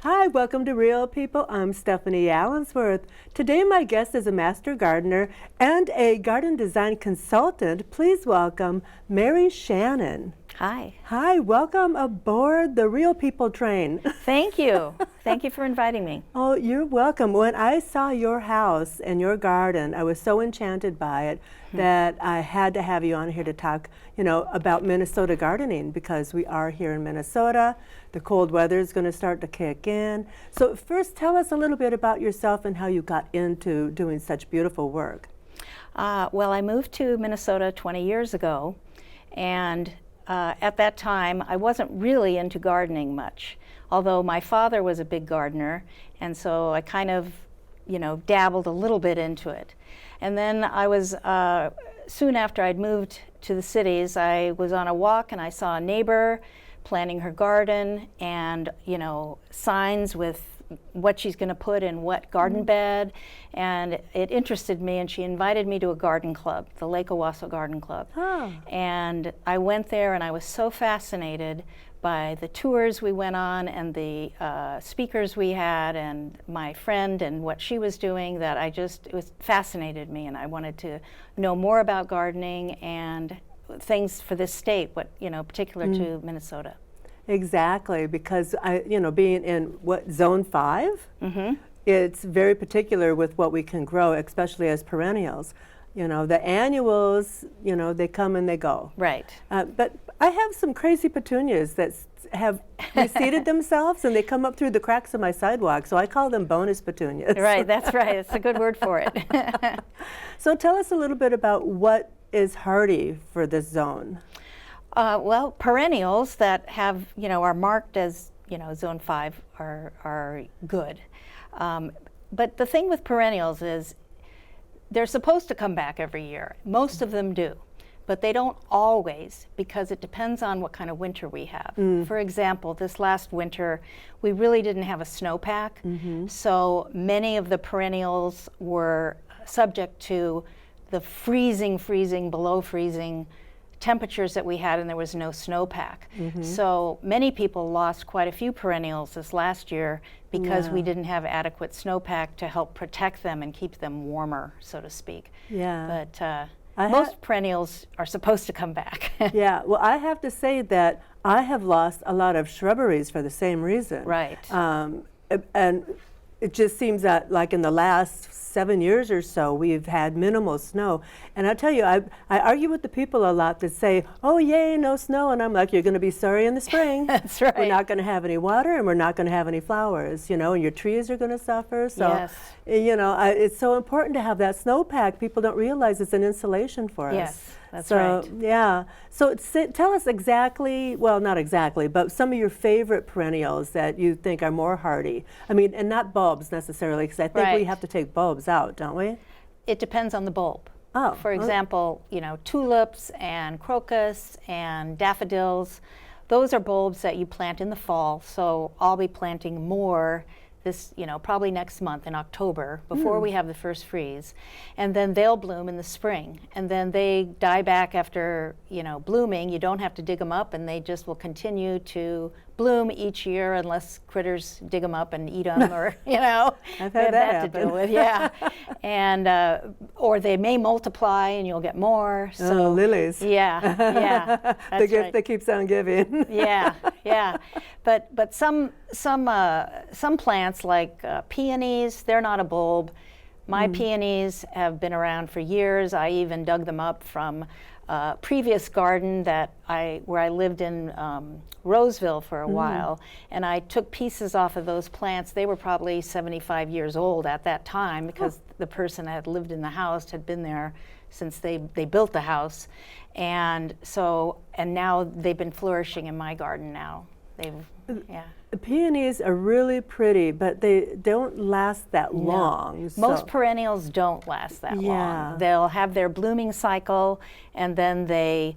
Hi, welcome to Real People. I'm Stephanie Allensworth. Today my guest is a master gardener and a garden design consultant. Please welcome Mary Shannon. Hi. Hi, welcome aboard the Real People train. Thank you. Thank you for inviting me. Oh, you're welcome. When I saw your house and your garden, I was so enchanted by it that I had to have you on here to talk, about Minnesota gardening, because we are here in Minnesota. The cold weather is going to start to kick in. So first, tell us a little bit about yourself and how you got into doing such beautiful work. Well, I moved to Minnesota 20 years ago, and at that time, I wasn't really into gardening much, although my father was a big gardener, and so I kind of, dabbled a little bit into it. And then I was, soon after I'd moved to the cities, I was on a walk and I saw a neighbor planting her garden and, signs with what she's going to put in what garden bed, and it interested me, and she invited me to a garden club, the Lake Owasso Garden Club. Oh. And I went there and I was so fascinated by the tours we went on and the speakers we had and my friend and what she was doing that it fascinated me, and I wanted to know more about gardening and things for this state, particular to Minnesota. Exactly, because being in zone 5, it's very particular with what we can grow, especially as perennials. The annuals, they come and they go. Right. But I have some crazy petunias that have reseeded themselves, and they come up through the cracks of my sidewalk, so I call them bonus petunias. Right, that's right. It's a good word for it. So tell us a little bit about what is hardy for this zone. Well, perennials that have, are marked as, zone 5 are good. But the thing with perennials is they're supposed to come back every year. Most of them do, but they don't always, because it depends on what kind of winter we have. For example, this last winter, we really didn't have a snowpack, so many of the perennials were subject to the freezing, below freezing temperatures that we had, and there was no snowpack. So many people lost quite a few perennials this last year because we didn't have adequate snowpack to help protect them and keep them warmer, so to speak. Yeah. But most perennials are supposed to come back. Yeah, well, I have to say that I have lost a lot of shrubberies for the same reason. Right. And it just seems that, like, in the last 7 years or so, we've had minimal snow. And I tell you, I argue with the people a lot that say, oh, yay, no snow. And I'm like, you're going to be sorry in the spring. That's right. We're not going to have any water, and we're not going to have any flowers, and your trees are going to suffer. So, yes. It's so important to have that snowpack. People don't realize it's an insulation for us. Yes, that's so, right. Yeah. So tell us exactly, well, not exactly, but some of your favorite perennials that you think are more hardy. I mean, and not bulbs necessarily, because I think we have to take bulbs out, don't we? It depends on the bulb. Oh. For example, tulips and crocus and daffodils, those are bulbs that you plant in the fall. So I'll be planting more this, probably next month in October, before we have the first freeze. And then they'll bloom in the spring. And then they die back after, blooming. You don't have to dig them up, and they just will continue to bloom each year unless critters dig them up and eat them, or, I've had that to deal with, yeah. And, or they may multiply and you'll get more. So, lilies. Yeah, yeah. The gift that keeps on giving. Yeah, yeah. But some plants like peonies, they're not a bulb. My peonies have been around for years. I even dug them up from a previous garden where I lived in Roseville for a while, and I took pieces off of those plants. They were probably 75 years old at that time, because the person that had lived in the house had been there since they built the house, and now they've been flourishing in my garden now. The peonies are really pretty, but they don't last that long. So. Most perennials don't last that long. They'll have their blooming cycle, and then they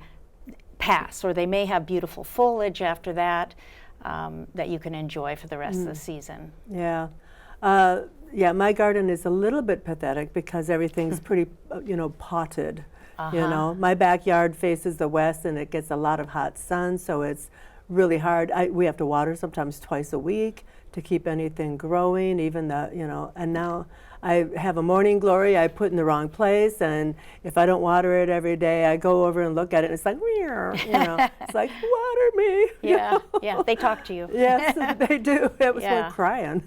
pass, or they may have beautiful foliage after that that you can enjoy for the rest of the season. Yeah. Yeah, my garden is a little bit pathetic because everything's pretty, potted. My backyard faces the west, and it gets a lot of hot sun, so it's really hard. We have to water sometimes twice a week to keep anything growing, even the, and now I have a morning glory I put in the wrong place, and if I don't water it every day, I go over and look at it, and it's like, it's like, water me. Yeah, yeah, they talk to you. Yes, they do. It was like crying.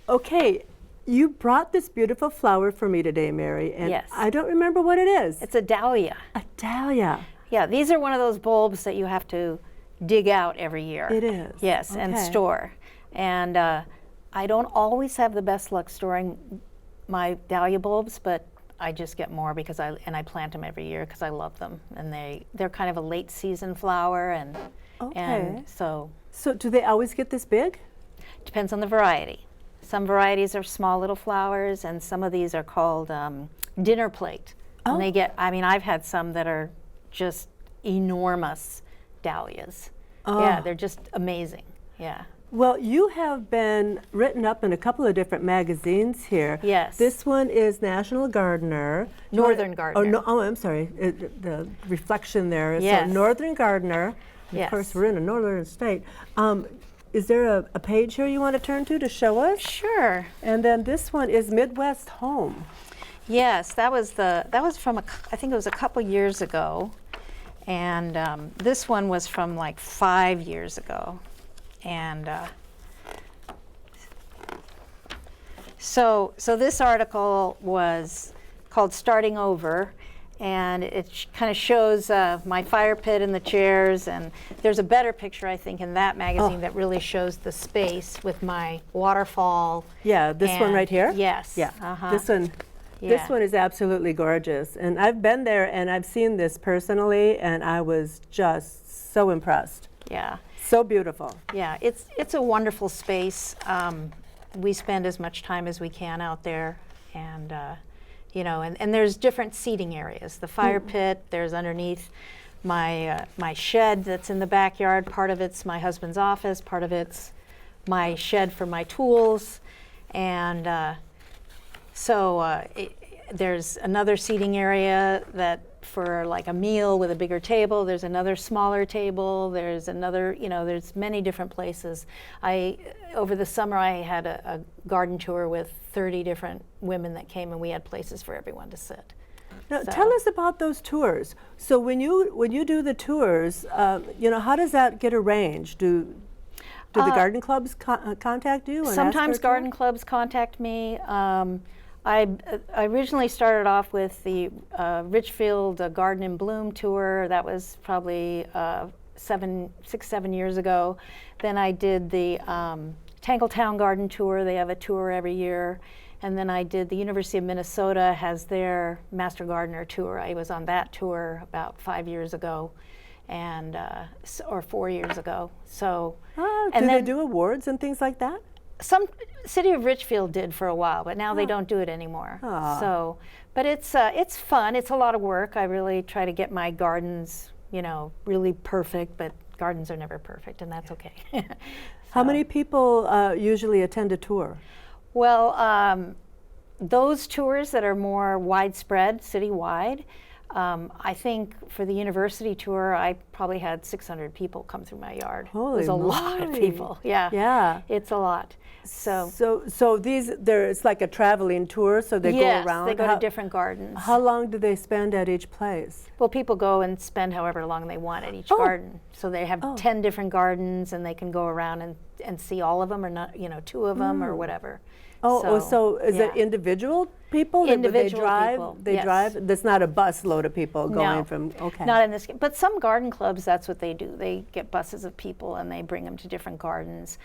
Okay, you brought this beautiful flower for me today, Mary, and Yes. I don't remember what it is. It's a dahlia. A dahlia. Yeah, these are one of those bulbs that you have to dig out every year. It is. Yes, and Okay. store. And I don't always have the best luck storing my dahlia bulbs, but I just get more because I plant them every year because I love them, and they're kind of a late season flower, and so So do they always get this big? depends on the variety. Some varieties are small little flowers, and some of these are called dinner plate. Oh. And they get, I've had some that are just enormous dahlias. Yeah, they're just amazing. Yeah. Well, you have been written up in a couple of different magazines here. Yes. This one is National Gardener. Northern Gardener. I'm sorry. The reflection there is Yes. so Northern Gardener. Of Yes. course, we're in a northern state. Is there a page here you want to turn to show us? Sure. And then this one is Midwest Home. Yes, that was from I think it was a couple years ago, and this one was from like 5 years ago, and so this article was called "Starting Over," and it kind of shows my fire pit and the chairs, and there's a better picture I think in that magazine that really shows the space with my waterfall. Yeah, this one and- right here? Yes. Yeah. Uh-huh. This one. Yeah. This one is absolutely gorgeous, and I've been there and I've seen this personally, and I was just so impressed. Yeah. So beautiful. Yeah, it's a wonderful space. We spend as much time as we can out there, and and there's different seating areas. The fire pit. There's underneath my shed that's in the backyard. Part of it's my husband's office. Part of it's my shed for my tools, and there's another seating area that for like a meal with a bigger table. There's another smaller table. There's another, there's many different places. Over the summer I had a garden tour with 30 different women that came, and we had places for everyone to sit. Now, So- tell us about those tours. So when you do the tours, how does that get arranged? Do the garden clubs contact you? And ask for a Sometimes tour? garden clubs contact me. I originally started off with the Richfield Garden in Bloom tour. That was probably 6-7 years ago. Then I did the Tangletown Garden Tour. They have a tour every year. And then I did the University of Minnesota has their Master Gardener tour. I was on that tour about 5 years ago, or 4 years ago. So, Do and they then- do awards and things like that? some City of Richfield did for a while, but now they don't do it anymore. Aw. So, but it's fun. It's a lot of work. I really try to get my gardens, really perfect. But gardens are never perfect, and that's okay. How many people usually attend a tour? Well, those tours that are more widespread, citywide, I think for the university tour, I probably had 600 people come through my yard. Holy It was a lot of moly. people. Yeah. Yeah. It's a lot. So So it's like a traveling tour, so they yes, go around. they go how, to different gardens. How long do they spend at each place? Well, people go and spend however long they want at each Oh. garden. So they have Oh. 10 different gardens, and they can go around and see all of them, or not, 2 of them, or whatever. So is it yeah. individual people? Individual they drive? people, They yes. drive? That's not a bus load of people going No, from, okay. Not in this, but some garden clubs, that's what they do. They get buses of people and they bring them to different gardens.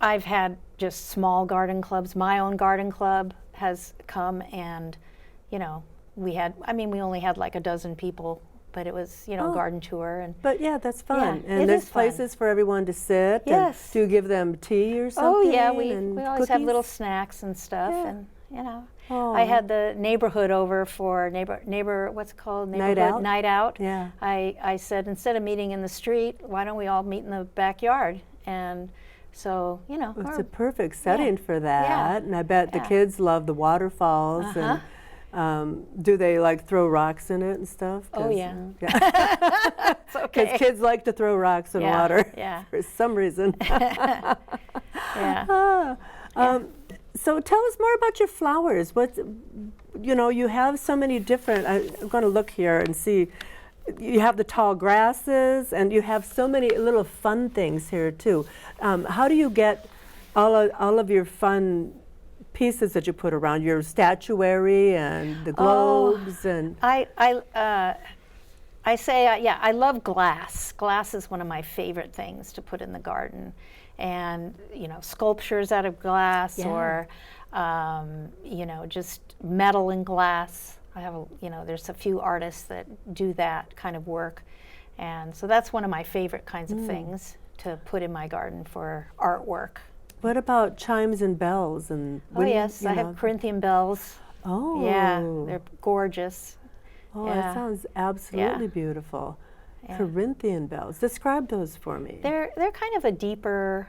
I've had just small garden clubs. My own garden club has come, and we only had like a dozen people, but it was a garden tour. And But yeah, that's fun. Yeah, and it there's is fun. places for everyone to sit. Yes. And do you give them tea or oh something? yeah, we and always have cookies? little snacks and stuff, Yeah. and Oh. I had the neighborhood over for neighbor what's it called, Night neighborhood out? night out. Yeah. I said, instead of meeting in the street, why don't we all meet in the backyard? And so It's a perfect setting for that. Yeah. And I bet the Yeah. kids love the waterfalls. Uh-huh. And Do they like throw rocks in it and stuff? Oh, yeah. It's Because okay. kids like to throw rocks in water Yeah. for some reason. Yeah. So tell us more about your flowers. You have so many different, I'm going to look here and see. You have the tall grasses, and you have so many little fun things here too. How do you get all of your fun pieces that you put around, your statuary and the globes? And I say, yeah, I love glass. Glass is one of my favorite things to put in the garden. And, sculptures out of glass, or, just metal and glass. I have, there's a few artists that do that kind of work. And so that's one of my favorite kinds of things to put in my garden for artwork. What about chimes and bells? Oh, yes, I have Corinthian bells. Oh. Yeah, they're gorgeous. Oh, Yeah. that sounds absolutely beautiful. Yeah. Corinthian bells. Describe those for me. They're kind of a deeper,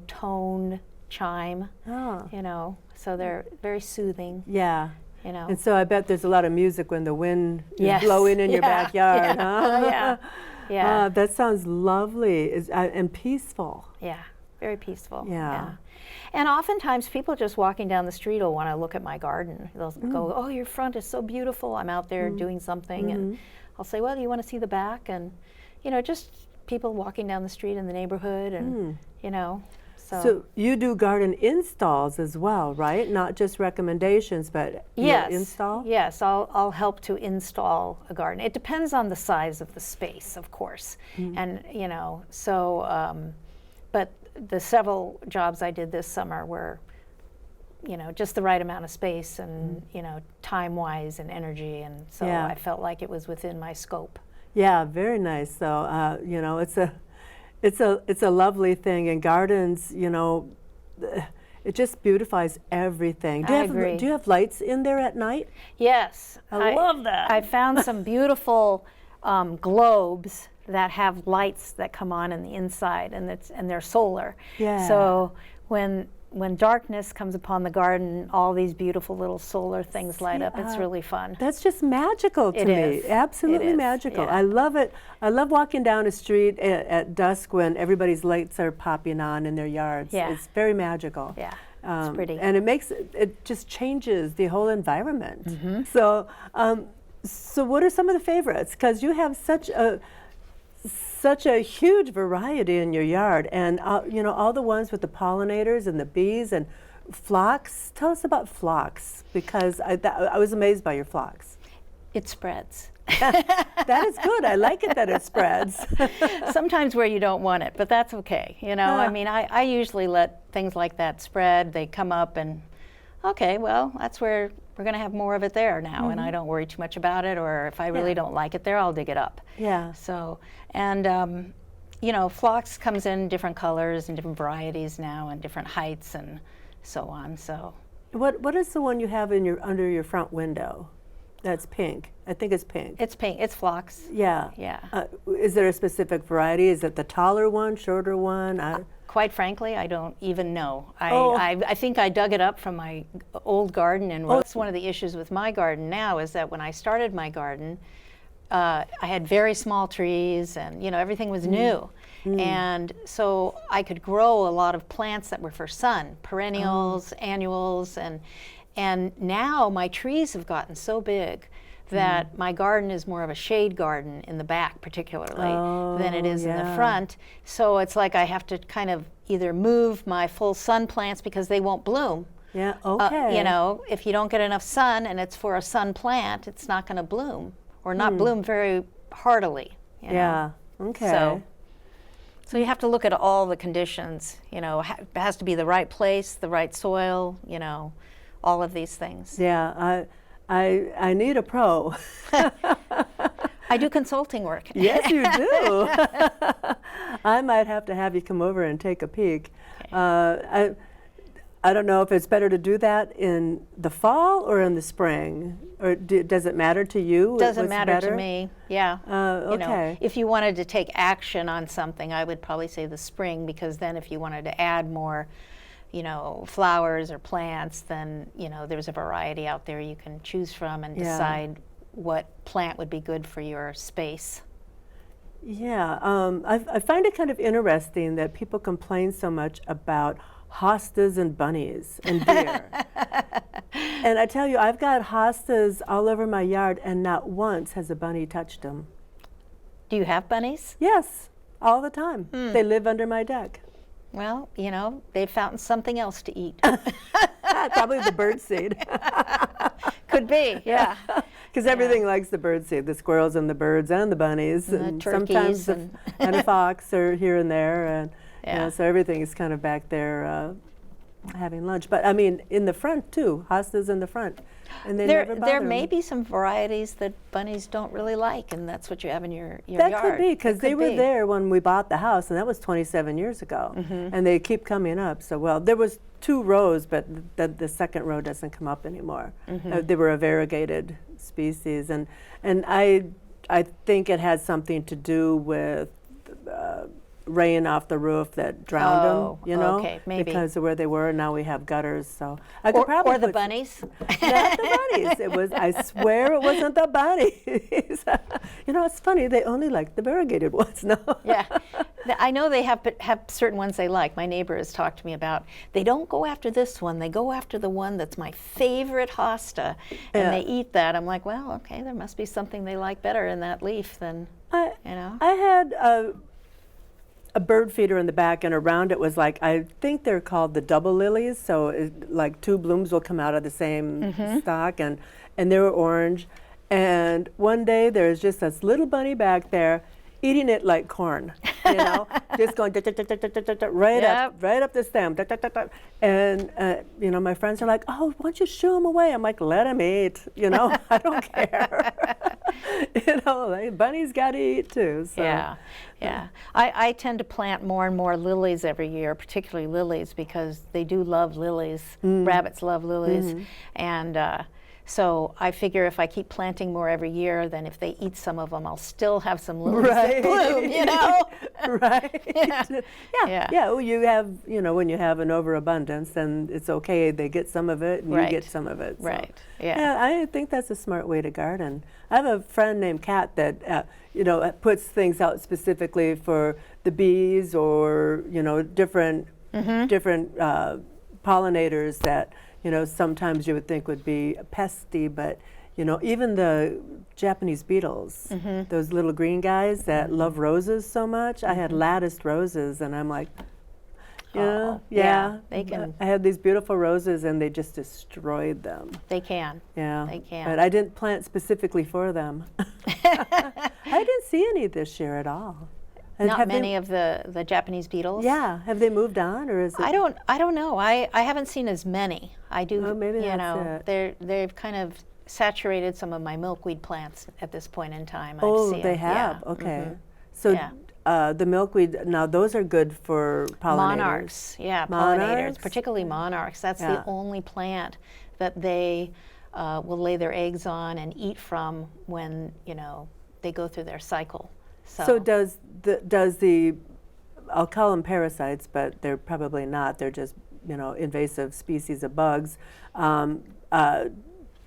tone chime, Oh. So they're very soothing, Yeah. And so I bet there's a lot of music when the wind Yes. is blowing in your Yeah. backyard, Yeah. huh? Yeah. That sounds lovely and peaceful. Yeah, very peaceful. Yeah. And oftentimes people just walking down the street will want to look at my garden. They'll go, "Oh, your front is so beautiful. I'm out there doing something." And I'll say, "Well, do you want to see the back?" And, just people walking down the street in the neighborhood and, So you do garden installs as well, right? Not just recommendations, but Yes. install? Yes, I'll help to install a garden. It depends on the size of the space, of course. And, but the several jobs I did this summer were, just the right amount of space and, time-wise and energy. And so I felt like it was within my scope. Yeah, very nice. So, it's a lovely thing, and gardens, it just beautifies everything. I agree. Do you have lights in there at night? Yes. I love that. I found some beautiful globes that have lights that come on the inside, and they're solar. Yeah. So when darkness comes upon the garden, all these beautiful little solar things light up. It's really fun. That's just magical to It me. is. Absolutely It is, magical. yeah. I love it. I love walking down a street at dusk when everybody's lights are popping on in their yards. Yeah. It's very magical. Yeah, it's pretty. And it just changes the whole environment. Mm-hmm. So what are some of the favorites? Because you have such a huge variety in your yard, and all the ones with the pollinators and the bees and phlox. Tell us about phlox, because I was amazed by your phlox. It spreads. That is good. I like it that it spreads. Sometimes where you don't want it, but that's okay. I mean, I usually let things like that spread. They come up and, okay, well, that's where we're going to have more of it there now, and I don't worry too much about it, or if I really don't like it there, I'll dig it up. Yeah. So, and, phlox comes in different colors and different varieties now and different heights and so on, so. What is the one you have under your front window? That's pink. I think it's pink. It's pink. It's phlox. Yeah. Yeah. Is there a specific variety? Is it the taller one, shorter one? Quite frankly, I don't even know. Oh. I think I dug it up from my old garden, and that's one of the issues with my garden now is that when I started my garden, I had very small trees, and everything was new, and so I could grow a lot of plants that were for sun, perennials, annuals, and now my trees have gotten so big that my garden is more of a shade garden in the back particularly than it is in the front. So it's like I have to kind of either move my full sun plants because they won't bloom. Yeah, okay. If you don't get enough sun and it's for a sun plant, it's not going to bloom or not bloom very heartily. Yeah, okay. So you have to look at all the conditions, it has to be the right place, the right soil, all of these things. Yeah, I need a pro. I do consulting work. Yes, you do. I might have to have you come over and take a peek. Okay. I don't know if it's better to do that in the fall or in the spring, or does it matter to you? Doesn't matter to me. Yeah. Okay. If you wanted to take action on something, I would probably say the spring, because then if you wanted to add more you know, flowers or plants, then, you know, there's a variety out there you can choose from and Yeah. decide what plant would be good for your space. Yeah, I find it kind of interesting that people complain so much about hostas and bunnies and deer. And I tell you, I've got hostas all over my yard, and not once has a bunny touched them. Do you have bunnies? Yes, all the time. They live under my deck. Well, you know, they've found something else to eat. Probably the bird seed. Could be, yeah. Because everything likes the bird seed, the squirrels and the birds and the bunnies. And the sometimes turkeys and a fox are here and there. And you Yeah. know, so everything is kind of back there having lunch. But I mean, in the front too, hostas in the front. And they never bother There 'em. may be some varieties that bunnies don't really like, and that's what you have in your That yard. could be, because It they could were be. there when we bought the house, and that was 27 years ago. And they keep coming up. So, well, there was 2 rows, but the second row doesn't come up anymore. They were a variegated species, and I think it had something to do with rain off the roof that drowned Oh, them, you know, okay, maybe. because of where they were. Now we have gutters, so I could probably Or the put- bunnies. Not the bunnies. It was. I swear it wasn't the bunnies. You know, it's funny. They only like the variegated ones. No. Yeah. I know they have certain ones they like. My neighbor has talked to me about, they don't go after this one, they go after the one that's my favorite hosta, and Yeah. they eat that. I'm like, well, okay, there must be something they like better in that leaf than, I you know. I had a bird feeder in the back, and around it was like, I think they're called the double lilies. So like 2 blooms will come out of the same stalk, and they were orange. And one day there's just this little bunny back there eating it like corn, you know, just going right up the stem. And you know, my friends are like, "Oh, why don't you shoo him away?" I'm like, "Let him eat, you know, I don't care." You know, like, bunnies got to eat too. So. Yeah, yeah. I tend to plant more and more lilies every year, particularly lilies, because they do love lilies. Rabbits love lilies. And so I figure if I keep planting more every year, then if they eat some of them, I'll still have some lilies that bloom, you know? Right. Yeah. Yeah. Yeah. Well, you have, you know, when you have an overabundance, then it's okay. They get some of it, and Right. you get some of it. So. Right. Yeah. Yeah, I think that's a smart way to garden. I have a friend named Kat that, you know, puts things out specifically for the bees, or, you know, different pollinators that, you know, sometimes you would think would be pesty, but, you know, even the Japanese beetles, those little green guys that love roses so much. I had latticed roses, and I'm like, you know, Oh, yeah, they can. I had these beautiful roses, and they just destroyed them. They can. Yeah, They can. but I didn't plant specifically for them. I didn't see any this year at all. And Not have many They, of the Japanese beetles. yeah, have they moved on, or is it? I don't know. I haven't seen as many. I do. Oh, maybe you that's know, it. they've kind of saturated some of my milkweed plants at this point in time. Oh, I've seen they 'em. have. Yeah. Okay. So Yeah. the milkweed, now those are good for pollinators. Monarchs, yeah, Monarchs? pollinators, particularly monarchs. That's Yeah. the only plant that they will lay their eggs on and eat from when, you know, they go through their cycle. So does the I'll call them parasites, but they're probably not. They're just, you know, invasive species of bugs.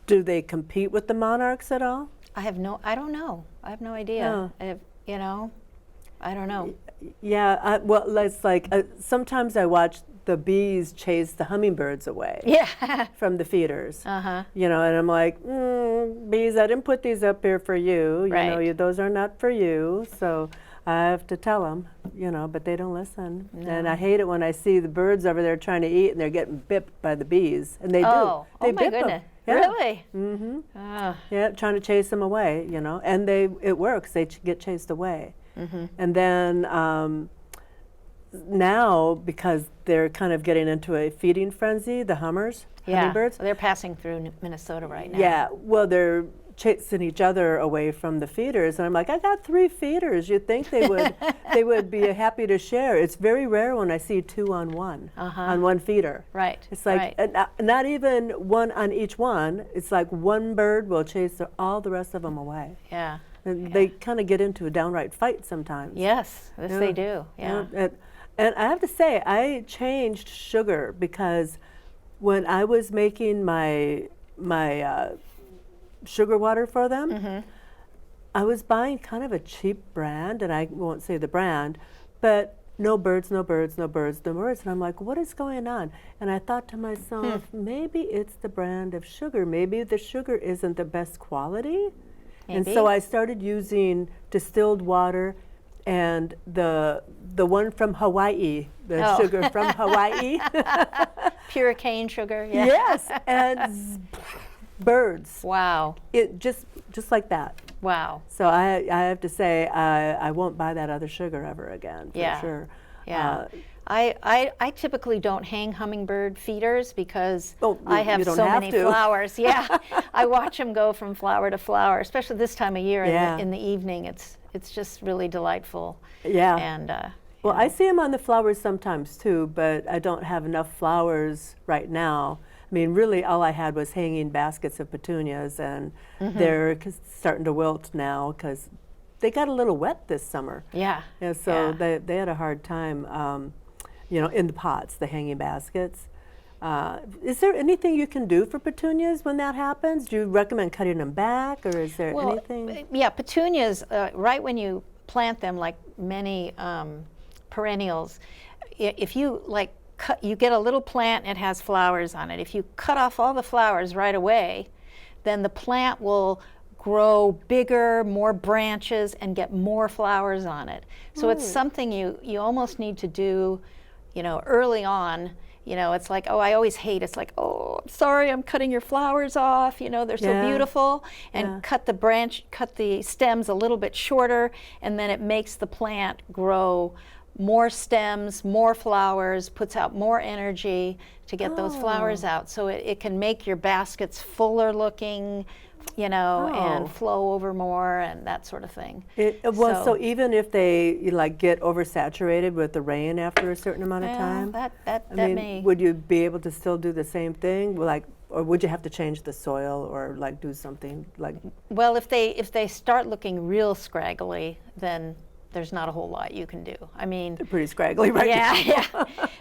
Do they compete with the monarchs at all? I don't know. I have no idea. Oh. You know, I don't know. Yeah, well, it's like sometimes I watch the bees chase the hummingbirds away Yeah. from the feeders. Uh-huh. You know, and I'm like, bees, I didn't put these up here for you. You know, Right. those are not for you. So I have to tell them, you know, but they don't listen. And I hate it when I see the birds over there trying to eat, and they're getting bipped by the bees. And they Oh, do. They oh my bip 'em. goodness. Yeah. Really? Mm-hmm. Ah. Yeah, trying to chase them away, you know, and it works. They get chased away. Mm-hmm. And then now, because they're kind of getting into a feeding frenzy, the hummingbirds. They're passing through Minnesota right now. Yeah, well, they're chasing each other away from the feeders, and I'm like, I got 3 feeders. You'd think they would be happy to share. It's very rare when I see 2 on one on one feeder. Right. It's like not even one on each one. It's like one bird will chase all the rest of them away. Yeah. And they kind of get into a downright fight sometimes. Yes, yes, Yeah. they do. Yeah. Yeah, And I have to say, I changed sugar because when I was making my sugar water for them, I was buying kind of a cheap brand, and I won't say the brand, but no birds, no birds, no birds, no birds. And I'm like, what is going on? And I thought to myself, maybe it's the brand of sugar. Maybe the sugar isn't the best quality. And so I started using distilled water and the one from Hawaii, the sugar from Hawaii. Pure cane sugar, yeah. Yes, and birds. Wow. It just like that. Wow. So I have to say I won't buy that other sugar ever again, for sure. Yeah. I typically don't hang hummingbird feeders because I have so many to. flowers. Yeah, I watch them go from flower to flower, especially this time of year in the evening. It's just really delightful. Yeah. And well, I see them on the flowers sometimes too, but I don't have enough flowers right now. I mean, really, all I had was hanging baskets of petunias, and they're starting to wilt now because they got a little wet this summer. Yeah. And so they had a hard time, in the pots, the hanging baskets. Is there anything you can do for petunias when that happens? Do you recommend cutting them back, or is there anything? Yeah, petunias, right when you plant them, like many perennials, if you you get a little plant and it has flowers on it. If you cut off all the flowers right away, then the plant will grow bigger, more branches, and get more flowers on it. So it's something you almost need to do, early on. It's like, I always hate, it's like, I'm sorry, I'm cutting your flowers off, they're so beautiful, and cut the stems a little bit shorter, and then it makes the plant grow more stems, more flowers, puts out more energy to get those flowers out. So it can make your baskets fuller looking, and flow over more and that sort of thing. So even if they get oversaturated with the rain after a certain amount of time, would you be able to still do the same thing? Or would you have to change the soil or do something like? Well, if they start looking real scraggly, then there's not a whole lot you can do. I mean, they're pretty scraggly right now.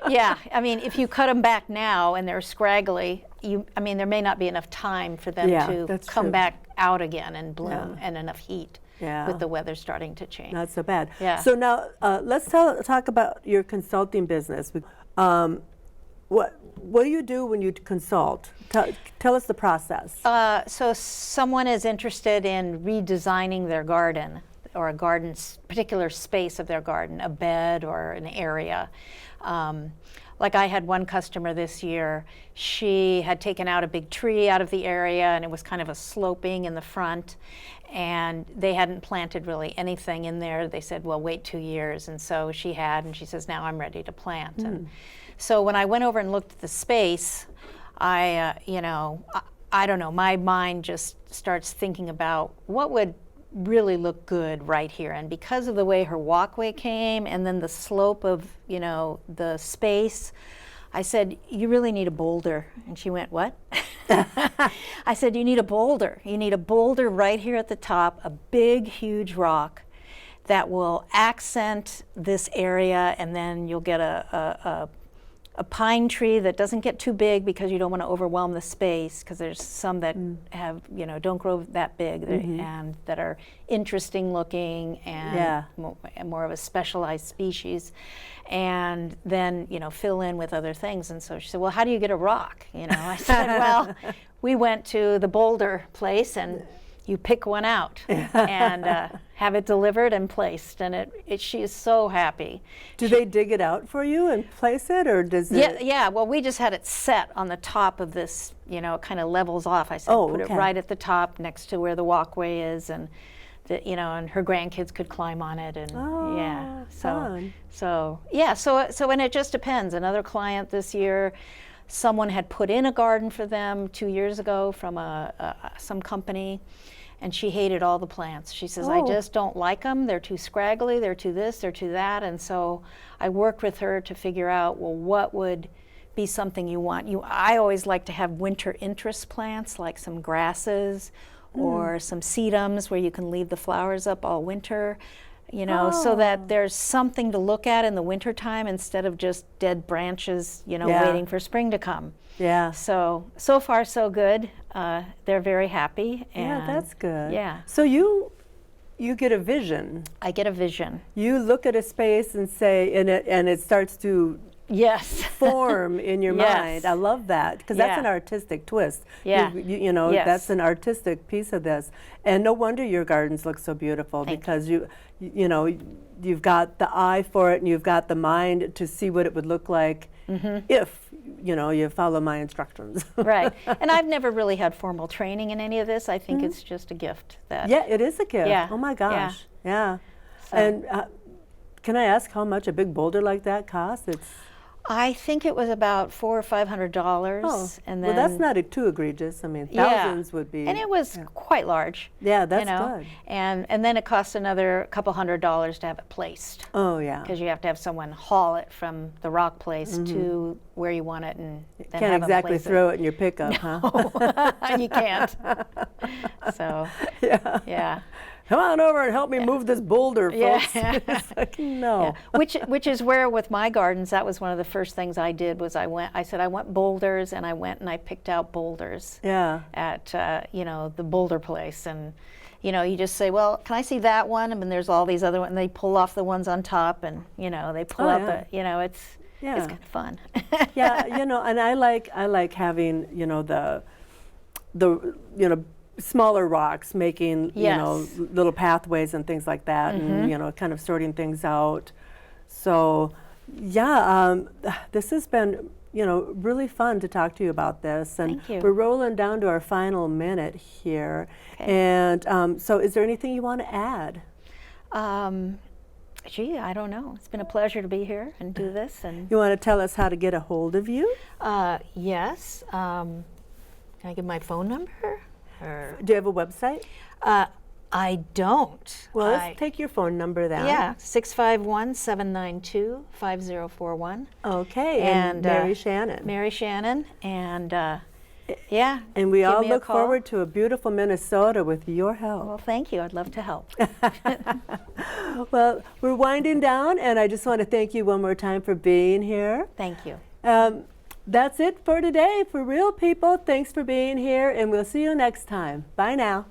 Yeah. I mean, if you cut them back now and they're scraggly, there may not be enough time for them to come back out again and bloom, and enough heat with the weather starting to change. Not so bad. Yeah. So now let's talk about your consulting business. What do you do when you consult? Tell us the process. So someone is interested in redesigning their garden, or a particular space of their garden, a bed or an area. Like I had one customer this year, she had taken out a big tree out of the area, and it was kind of a sloping in the front, and they hadn't planted really anything in there. They said, well, wait 2 years, and so she had, and she says, now I'm ready to plant. And so when I went over and looked at the space, I don't know, my mind just starts thinking about what would really look good right here. And because of the way her walkway came and then the slope of the space, I said, you really need a boulder. And she went, what? I said, you need a boulder. You need a boulder right here at the top, a big huge rock that will accent this area, and then you'll get a pine tree that doesn't get too big because you don't want to overwhelm the space, because there's some that have, don't grow that big and that are interesting looking and more of a specialized species, and then, fill in with other things. And so she said, well, how do you get a rock? I said, well, we went to the boulder place and you pick one out and have it delivered and placed, and she is so happy. Do they dig it out for you and place it, or does it? Yeah. Well, we just had it set on the top of this. It kind of levels off. I said, put it right at the top, next to where the walkway is, and and her grandkids could climb on it, and fun. So and it just depends. Another client this year, someone had put in a garden for them 2 years ago from some company, and she hated all the plants. She says, I just don't like them. They're too scraggly, they're too this, they're too that. And so I worked with her to figure out, well, what would be something you want? I always like to have winter interest plants, like some grasses or some sedums where you can leave the flowers up all winter. you know, so Oh. that there's something to look at in the wintertime instead of just dead branches, you know, Yeah. waiting for spring to come. Yeah. So far so good. They're very happy. Yeah, And that's good. Yeah, So you get a vision. I get a vision. You look at a space and say, and it starts to Yes. form in your Yes. mind. I love that because that's Yeah. an artistic twist. Yeah. You know, Yes. that's an artistic piece of this. And no wonder your gardens look so beautiful Thank because you know, you've got the eye for it and you've got the mind to see what it would look like if, you know, you follow my instructions. Right. And I've never really had formal training in any of this. I think it's just a gift that. Yeah, it is a gift. Yeah. Oh my gosh. Yeah. So- And can I ask how much a big boulder like that costs? It's I think it was about $400 or $500, and then well, that's not too egregious. I mean, Yeah. thousands would be. and it was quite large. Yeah, that's you know? good. And then it costs another couple $100 to have it placed, Oh yeah. because you have to have someone haul it from the rock place to where you want it, and then Can't have 'em exactly place throw it in your pickup, huh? it. You can't. So Yeah. yeah. Come on over and help me move this boulder, Yeah. folks. It's like, no. Yeah. Which is where with my gardens, that was one of the first things I did was I said I want boulders, and I went and I picked out boulders Yeah. at you know, the boulder place, and you know, you just say, well, can I see that one? And then there's all these other ones, and they pull off the ones on top, and you know, they pull Oh, out yeah. the, you know, it's Yeah. kind of fun. Yeah, you know, and I like having, you know, the you know, smaller rocks making, you know, Yes. little pathways and things like that, and you know, kind of sorting things out. So, yeah, this has been, you know, really fun to talk to you about this, and Thank you. we're rolling down to our final minute here. Okay. And so, is there anything you want to add? Gee, I don't know. It's been a pleasure to be here and do this. And You want to tell us how to get a hold of you? yes, can I give my phone number? Or Do you have a website? I don't. Well, I- let's take your phone number down. Yeah, 651-792-5041. Okay, And, and Mary Shannon. Mary Shannon, and yeah. And we give all me a look call. forward to a beautiful Minnesota with your help. Well, thank you. I'd love to help. Well, we're winding down, and I just want to thank you one more time for being here. Thank you. That's it for today. For real people, thanks for being here, and we'll see you next time. Bye now.